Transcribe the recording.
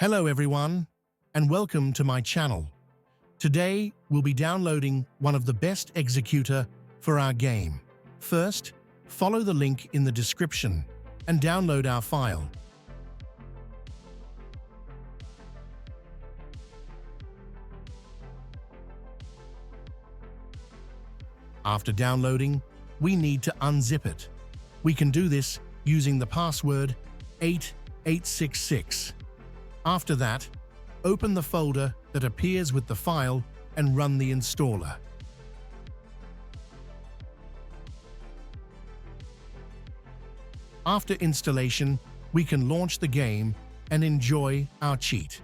Hello everyone, and welcome to my channel. Today, we'll be downloading one of the best executor for our game. First, follow the link in the description and download our file. After downloading, we need to unzip it. We can do this using the password 8866. After that, open the folder that appears with the file and run the installer. After installation, we can launch the game and enjoy our cheat.